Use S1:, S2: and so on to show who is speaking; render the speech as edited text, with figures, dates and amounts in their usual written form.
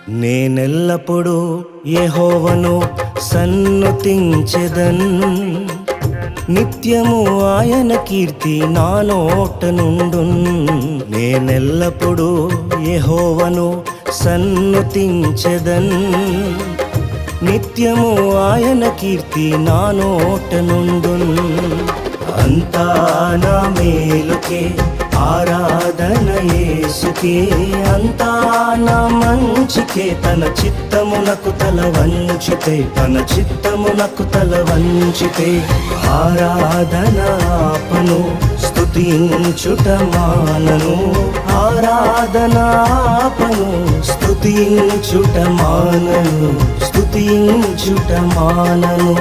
S1: నేనెల్లప్పుడూ యెహోవాను సన్నుతించెదన్, నిత్యము ఆయన కీర్తి నా నోట నుండున్. నేనెల్లప్పుడూ యెహోవాను సన్నుతించెదన్, నిత్యము ఆయన కీర్తి నా నోట నుండున్. అంతా నా మేలుకే ఆరాధన యేసుకే, అంతా నా మంచికే. తన చిత్తమునకు తల వంచితే, తన చిత్తమునకు తల వంచితే ఆరాధన ఆపను, స్తుతించుట మానను. ఆరాధన ఆపను, స్తుతించుట మానను, స్తుతించుట మానను.